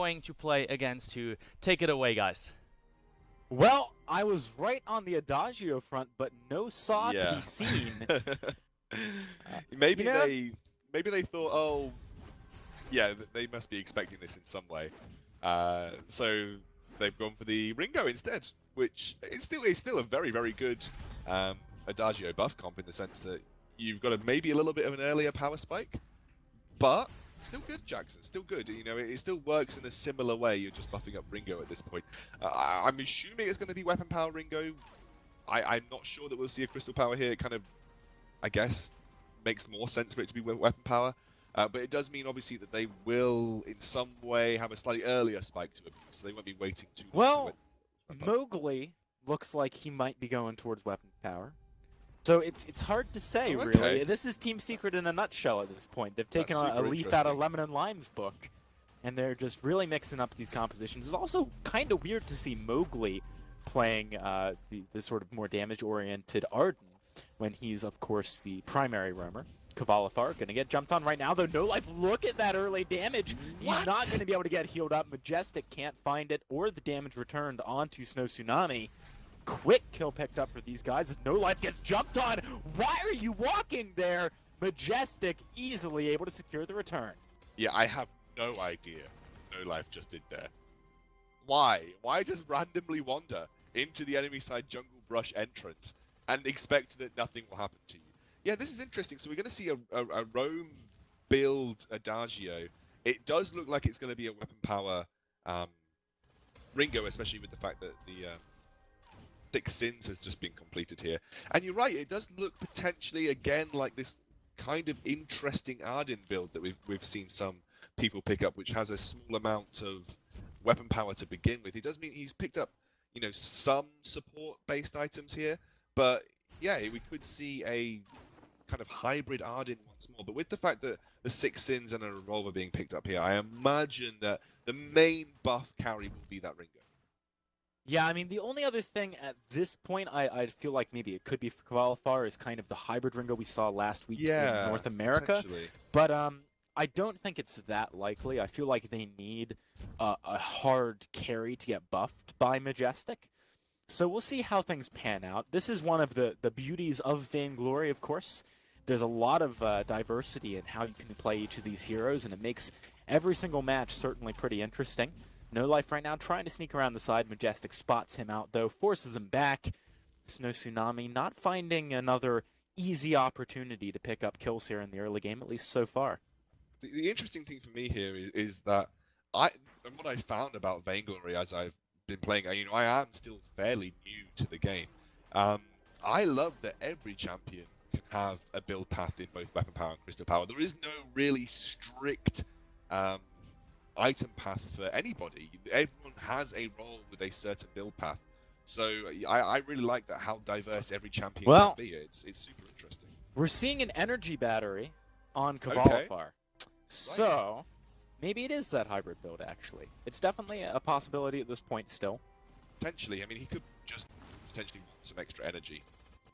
going to play against who? Take it away, guys. Well, I was right on the Adagio front, but no saw to be Yeah. seen. Maybe You know, they thought, oh, yeah, they must be expecting this in some way. So they've gone for the Ringo instead, which is still a very, very good Adagio buff comp in the sense that you've got maybe a little bit of an earlier power spike, but still good, Jackson. Still good. You know, it still works in a similar way. You're just buffing up Ringo at this point. I'm assuming it's going to be weapon power Ringo. I'm not sure that we'll see a crystal power here. It kind of, I guess, makes more sense for it to be weapon power. But it does mean, obviously, that they will, in some way, have a slightly earlier spike to abuse, so they won't be waiting too long well, to Mowgli looks like he might be going towards weapon power. So it's hard to say, Oh, okay. really. This is Team Secret in a nutshell at this point. They've taken That's a super leaf out of interesting. Lemon and Lime's book, and they're just really mixing up these compositions. It's also kind of weird to see Mowgli playing the sort of more damage-oriented Arden when he's, of course, the primary roamer. Qualifier gonna get jumped on right now, though. No life. Look at that early damage. He's not gonna be able to get healed up. Majestic can't find it, or the damage returned onto Snow Tsunami. Quick kill picked up for these guys as No Life gets jumped on. Why are you walking there? Majestic easily able to secure the return. Yeah, I have no idea No Life just did there. Why? Why just randomly wander into the enemy side jungle brush entrance and expect that nothing will happen to you? Yeah, this is interesting. So we're going to see a roam build Adagio. It does look like it's going to be a weapon power Ringo, especially with the fact that the Six Sins has just been completed here. And you're right, it does look potentially again like this kind of interesting Arden build that we've seen some people pick up, which has a small amount of weapon power to begin with. It does mean he's picked up, you know, some support-based items here, but yeah, we could see a kind of hybrid Arden once more. But with the fact that the Six Sins and a Revolver being picked up here, I imagine that the main buff carry will be that Ringo. Yeah, I mean, the only other thing at this point I feel like maybe it could be for Qualifier is kind of the hybrid Ringo we saw last week in North America. But I don't think it's that likely. I feel like they need a hard carry to get buffed by Majestic. So we'll see how things pan out. This is one of the beauties of Vainglory, of course. There's a lot of diversity in how you can play each of these heroes, and it makes every single match certainly pretty interesting. No Life right now trying to sneak around the side. Majestic spots him out, though, forces him back. Snow Tsunami not finding another easy opportunity to pick up kills here in the early game, at least so far. The interesting thing for me here is that and what I found about Vainglory as I've been playing, you know, I am still fairly new to the game. I love that every champion can have a build path in both weapon power and crystal power. There is no really strict item path for anybody. Everyone has a role with a certain build path. So I really like that, how diverse every champion can be. It's super interesting. We're seeing an energy battery on Qualifier. Okay. So maybe it is that hybrid build, actually. It's definitely a possibility at this point still. Potentially. I mean, he could just potentially want some extra energy.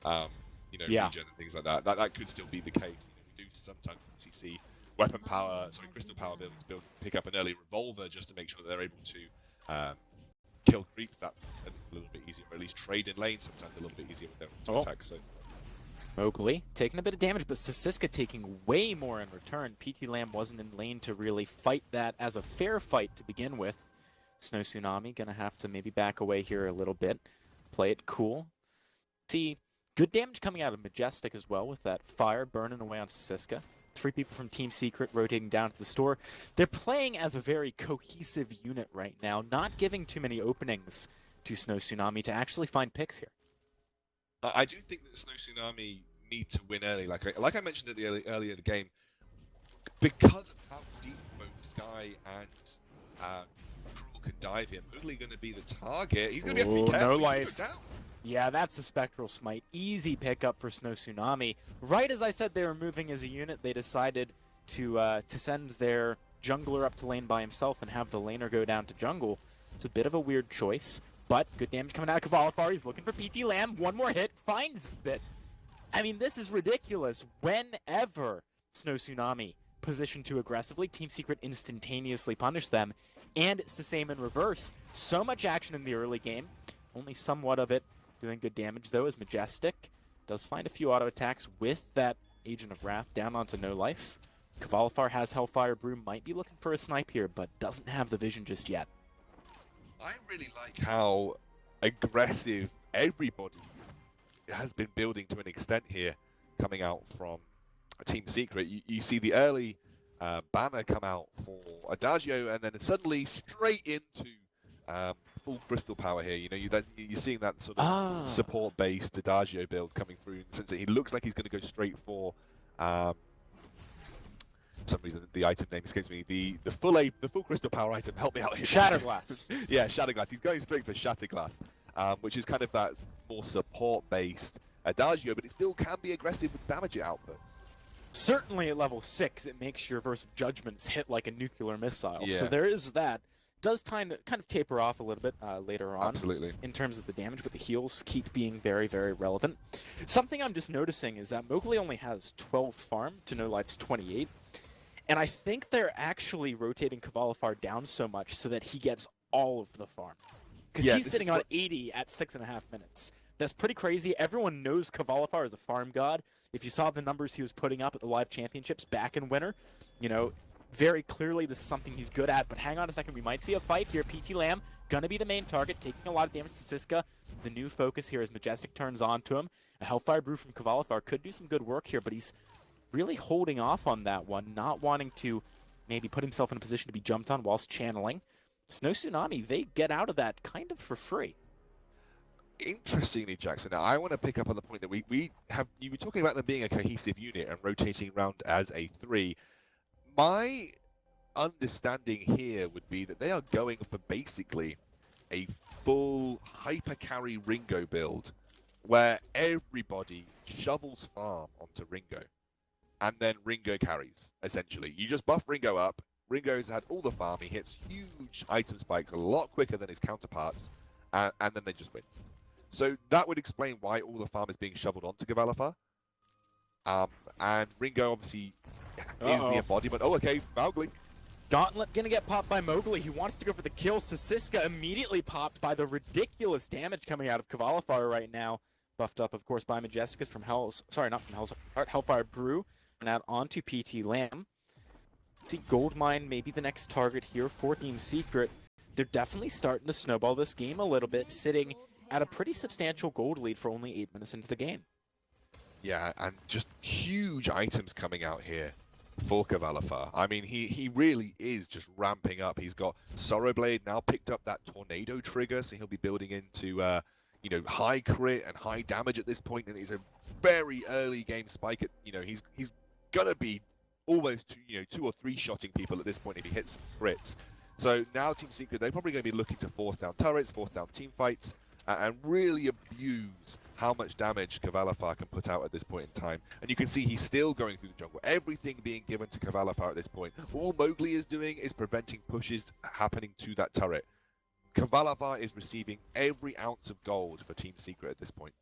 You know, regen and things like that. That could still be the case. You know, we do sometimes see weapon power, crystal power builds pick up an early revolver just to make sure that they're able to kill creeps that a little bit easier, or at least trade in lane sometimes a little bit easier with their attacks. So. Mowgli taking a bit of damage, but Sisiska taking way more in return. PT Lamb wasn't in lane to really fight that as a fair fight to begin with. Snow Tsunami gonna have to maybe back away here a little bit, play it cool. See, good damage coming out of Majestic as well with that fire burning away on Sisiska. 3 people from Team Secret rotating down to the store. They're playing as a very cohesive unit right now, not giving too many openings to Snow Tsunami to actually find picks here. I do think that Snow Tsunami need to win early. Like I mentioned at the earlier in the game, because of how deep both Sky and Cruel can dive here, Mowgli going to be the target. He's going to have to be careful. No life. Yeah, that's the Spectral Smite. Easy pickup for Snow Tsunami. Right as I said they were moving as a unit, they decided to send their jungler up to lane by himself and have the laner go down to jungle. It's a bit of a weird choice, but good damage coming out of Qualifier. He's looking for PT Lamb. One more hit, finds it. I mean, this is ridiculous. Whenever Snow Tsunami positioned too aggressively, Team Secret instantaneously punished them. And it's the same in reverse. So much action in the early game. Only somewhat of it doing good damage, though, as Majestic does find a few auto attacks with that Agent of Wrath down onto no life. Qualifier has Hellfire Brew, might be looking for a snipe here, but doesn't have the vision just yet. I really like how aggressive everybody has been building to an extent here, coming out from Team Secret. You see the early banner come out for Adagio, and then suddenly straight into full crystal power here. You know, you're seeing that sort of support-based Adagio build coming through, in the sense that he looks like he's going to go straight for. For some reason, the item name escapes me. The full crystal power item. Help me out here. Shatterglass. Yeah, Shatterglass. He's going straight for Shatterglass, which is kind of that more support-based Adagio, but it still can be aggressive with damage it outputs. Certainly at level 6, it makes your Verse of Judgments hit like a nuclear missile. Yeah. So there is that. Does kind of taper off a little bit later on. Absolutely. In terms of the damage, but the heals keep being very, very relevant. Something I'm just noticing is that Mowgli only has 12 farm to No Life's 28. And I think they're actually rotating Qualifier down so much so that he gets all of the farm. Because he's sitting on 80 at 6.5 minutes. That's pretty crazy. Everyone knows Qualifier is a farm god. If you saw the numbers he was putting up at the live championships back in winter, you know, very clearly this is something he's good at. But hang on a second, we might see a fight here. PT Lamb gonna be the main target, taking a lot of damage to Siska. The new focus here as Majestic turns on to him. A Hellfire Brew from Qualifier could do some good work here, but he's really holding off on that one, not wanting to maybe put himself in a position to be jumped on whilst channeling. Snow Tsunami, they get out of that kind of for free. Interestingly, Jackson, now I want to pick up on the point that you were talking about them being a cohesive unit and rotating around as a 3. My understanding here would be that they are going for basically a full hyper carry Ringo build, where everybody shovels farm onto Ringo, and then Ringo carries, essentially. You just buff Ringo up, Ringo's had all the farm, he hits huge item spikes a lot quicker than his counterparts, and then they just win. So that would explain why all the farm is being shoveled onto Qualifier. And Ringo obviously is the embodiment. Oh, okay, Mowgli. Gauntlet gonna get popped by Mowgli. He wants to go for the kill. Siska immediately popped by the ridiculous damage coming out of Qualifier right now. Buffed up, of course, by Majesticus from Hellfire Brew. And out onto PT Lamb. See, Goldmine maybe the next target here for Team Secret. They're definitely starting to snowball this game a little bit, sitting at a pretty substantial gold lead for only 8 minutes into the game. Yeah, and just huge items coming out here for Qualifier. I mean, he really is just ramping up. He's got Sorrowblade now picked up that tornado trigger, so he'll be building into you know, high crit and high damage at this point, and he's a very early game spike. At, you know, he's gonna be almost 2 or 3 shotting people at this point if he hits crits. So now Team Secret, they're probably going to be looking to force down turrets, force down team fights, and really abuse how much damage Qualifier can put out at this point in time. And you can see he's still going through the jungle. Everything being given to Qualifier at this point. All Mowgli is doing is preventing pushes happening to that turret. Qualifier is receiving every ounce of gold for Team Secret at this point.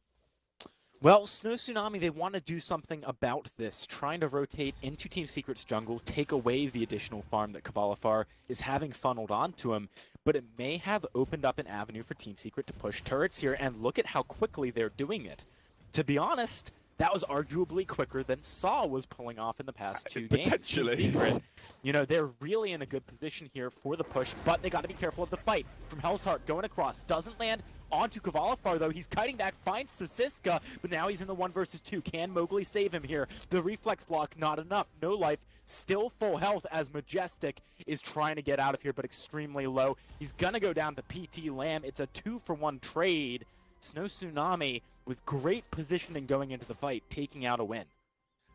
Well, Snow Tsunami, they want to do something about this, trying to rotate into Team Secret's jungle, take away the additional farm that Qualifier is having funneled onto him, but it may have opened up an avenue for Team Secret to push turrets here, and look at how quickly they're doing it. To be honest, that was arguably quicker than Saw was pulling off in the past 2 games. Potentially. Team Secret, you know, they're really in a good position here for the push, but they got to be careful of the fight. From Hell's Heart going across, doesn't land onto Qualifier, though. He's kiting back, finds Siska, but now he's in the 1 versus 2. Can Mowgli save him here? The reflex block, not enough. No life, still full health as Majestic is trying to get out of here, but extremely low. He's gonna go down to PT Lamb. It's a 2-for-1 trade. Snow Tsunami with great positioning going into the fight, taking out a win.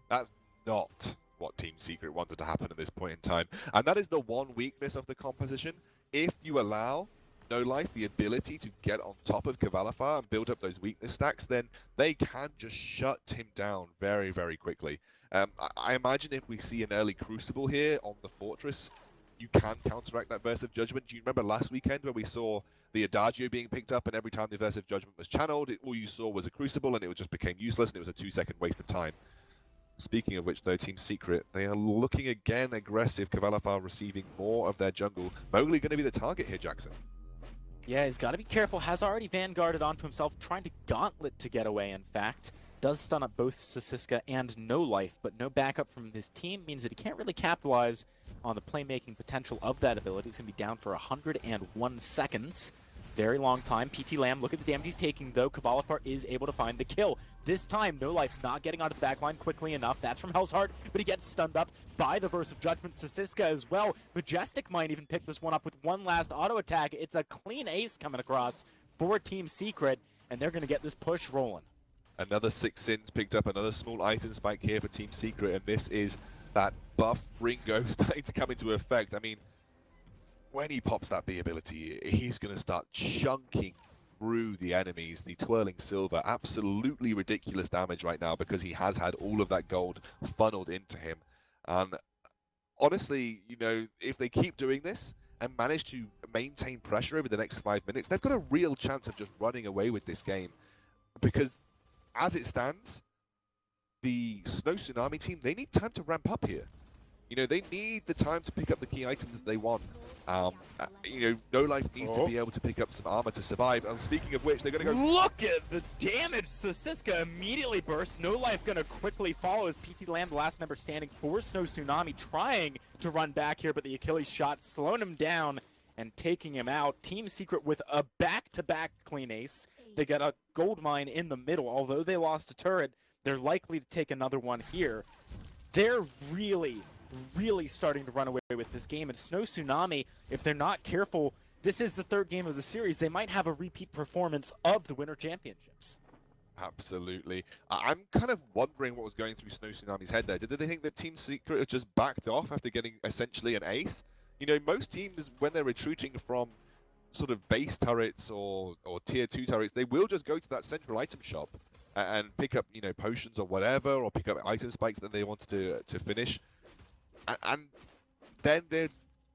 That's not what Team Secret wanted to happen at this point in time. And that is the one weakness of the composition. If you allow No Life the ability to get on top of Qualifier and build up those weakness stacks, then they can just shut him down very, very quickly. I imagine if we see an early Crucible here on the Fortress, you can counteract that Verse of Judgment. Do you remember last weekend where we saw the Adagio being picked up, and every time the Verse of Judgment was channeled, all you saw was a Crucible, and it just became useless, and it was a 2-second waste of time. Speaking of which, though, Team Secret, they are looking again aggressive. Qualifier receiving more of their jungle. Mowgli going to be the target here, Jackson. Yeah, he's got to be careful. Has already vanguarded onto himself, trying to gauntlet to get away, in fact. Does stun up both Sasiska and No Life, but no backup from his team means that he can't really capitalize on the playmaking potential of that ability. He's going to be down for 101 seconds. Very long time. PT Lamb, look at the damage he's taking, though. Qualifier is able to find the kill. This time, No Life not getting onto the backline quickly enough. That's from Hell's Heart, but he gets stunned up by the Verse of Judgment. Sasiska as well. Majestic might even pick this one up with one last auto attack. It's a clean ace coming across for Team Secret, and they're going to get this push rolling. Another 6 sins picked up, another small item spike here for Team Secret, and this is that buff Ringo starting to come into effect. I mean, when he pops that B ability, he's going to start chunking through the enemies. The Twirling Silver, absolutely ridiculous damage right now because he has had all of that gold funneled into him. And honestly, you know, if they keep doing this and manage to maintain pressure over the next 5 minutes, they've got a real chance of just running away with this game. Because as it stands, the Snow Tsunami team, they need time to ramp up here. You know, they need the time to pick up the key items that they want. You know, No Life needs to be able to pick up some armor to survive. And speaking of which, they're going to go... Look at the damage! Sasiska immediately bursts. No Life going to quickly follow as PT Lamb, the last member standing for Snow Tsunami, trying to run back here, but the Achilles shot slowing him down and taking him out. Team Secret with a back-to-back clean ace. They got a gold mine in the middle. Although they lost a turret, they're likely to take another one here. They're really starting to run away with this game. And Snow Tsunami, if they're not careful, this is the third game of the series. They might have a repeat performance of the Winter Championships. Absolutely. I'm kind of wondering what was going through Snow Tsunami's head there. Did they think that Team Secret had just backed off after getting essentially an ace? You know, most teams, when they're retreating from sort of base turrets or tier 2 turrets, they will just go to that central item shop and pick up, you know, potions or whatever, or pick up item spikes that they wanted to finish. And then they'd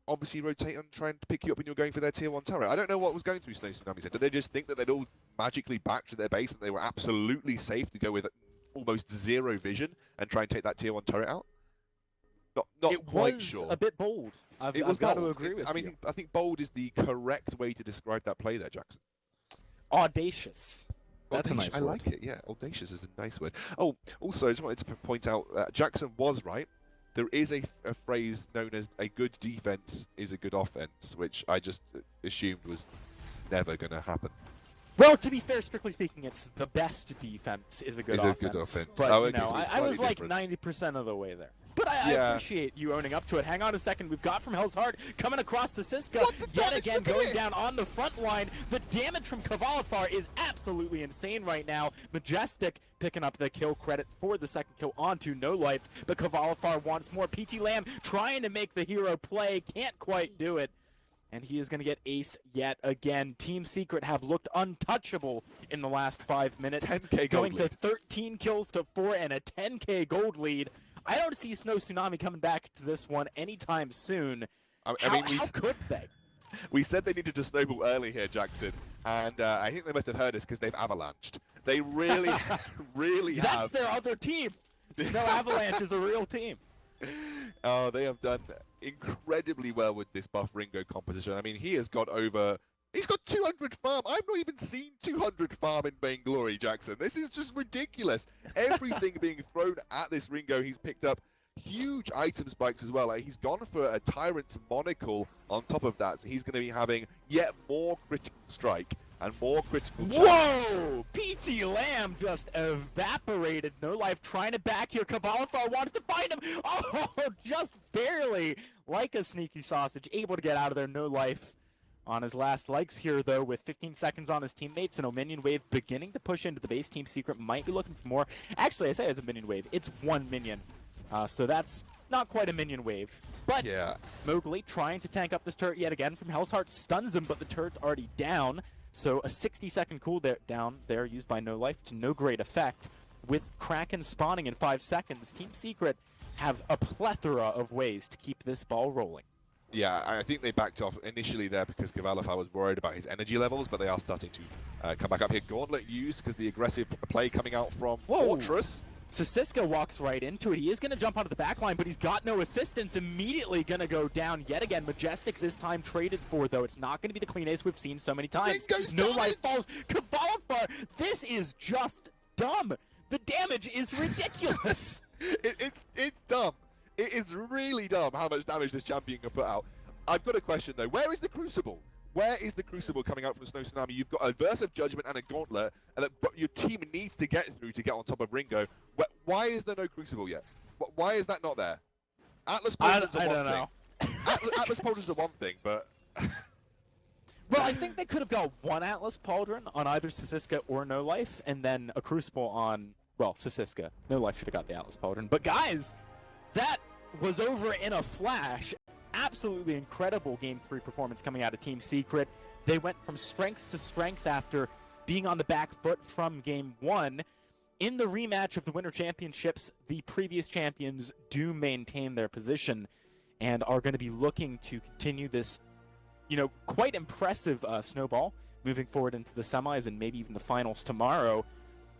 obviously rotate and try and pick you up when you're going for their tier 1 turret. I don't know what was going through Snow Tsunami's head. Did they just think that they'd all magically back to their base and they were absolutely safe to go with almost zero vision and try and take that tier 1 turret out? Not quite sure. It was a bit bold. I've got to agree with you. I think bold is the correct way to describe that play there, Jackson. Audacious. That's a nice word. I like it, yeah. Audacious is a nice word. Oh, also, I just wanted to point out Jackson was right. There is a phrase known as a good defense is a good offense, which I just assumed was never going to happen. Well, to be fair, strictly speaking, it's the best defense is a good offense. But, you know, so I was like different. 90% of the way there. But I appreciate you owning up to it. Hang on a second. We've got from Hell's Heart coming across Sasiska yet again, going down on the front line. The damage from Qualifier is absolutely insane right now. Majestic picking up the kill credit for the second kill onto No Life, but Qualifier wants more. PT Lamb trying to make the hero play, can't quite do it. And he is going to get ace yet again. Team Secret have looked untouchable in the last 5 minutes. 10K going gold to 13 kills to 4 and a 10K gold lead. I don't see Snow Tsunami coming back to this one anytime soon. How could they? We said they needed to snowball early here, Jackson, and I think they must have heard us because they've avalanched. They really, really have. That's their other team. Snow Avalanche is a real team. Oh, they have done incredibly well with this buff Ringo composition. I mean, he has got over... He's got 200 farm. I've not even seen 200 farm in Vainglory, Jackson. This is just ridiculous. Everything being thrown at this Ringo. He's picked up huge item spikes as well. He's gone for a Tyrant's Monocle on top of that. So he's going to be having yet more critical strike and more critical charge. Whoa! PT Lamb just evaporated. No Life trying to back here. Qualifier wants to find him. Oh, just barely. Like a sneaky sausage. Able to get out of there. No Life on his last legs here, though, with 15 seconds on his teammates and a minion wave beginning to push into the base. Team Secret might be looking for more. Actually, I say it's a minion wave. It's one minion. So that's not quite a minion wave. But yeah. Mowgli trying to tank up this turret yet again from Hell's Heart stuns him, but the turret's already down. So a 60-second cooldown there used by No Life to no great effect. With Kraken spawning in 5 seconds, Team Secret have a plethora of ways to keep this ball rolling. Yeah, I think they backed off initially there because Qualifier was worried about his energy levels, but they are starting to come back up here. Gauntlet used because the aggressive play coming out from Fortress. Sasiska walks right into it. He is going to jump onto the back line, but he's got no assistance. Immediately going to go down yet again. Majestic this time traded for, though. It's not going to be the clean ace we've seen so many times. No life falls. Qualifier, this is just dumb. The damage is ridiculous. It's dumb. It is really dumb how much damage this champion can put out. I've got a question, though. Where is the Crucible? Where is the Crucible coming out from Snow Tsunami? You've got a Verse of Judgment and a Gauntlet, and your team needs to get through to get on top of Ringo. Why is there no Crucible yet? Why is that not there? Atlas Pauldrons are one thing. Atlas Pauldrons are one thing, but... Well, I think they could have got one Atlas Pauldron on either Sasiska or No Life, and then a Crucible on, well, Sasiska. No Life should have got the Atlas Pauldron. But guys, that was over in a flash. Absolutely incredible Game 3 performance coming out of Team Secret. They went from strength to strength after being on the back foot from Game 1. In the rematch of the Winter Championships, the previous champions do maintain their position and are going to be looking to continue this, quite impressive snowball moving forward into the semis and maybe even the finals tomorrow.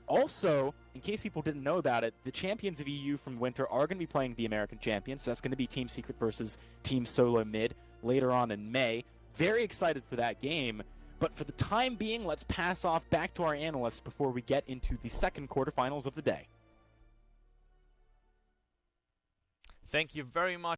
Also, in case people didn't know about it, the champions of EU from Winter are going to be playing the American champions. That's going to be Team Secret versus Team Solo Mid later on in May. Very excited for that game. But for the time being, let's pass off back to our analysts before we get into the second quarterfinals of the day. Thank you very much.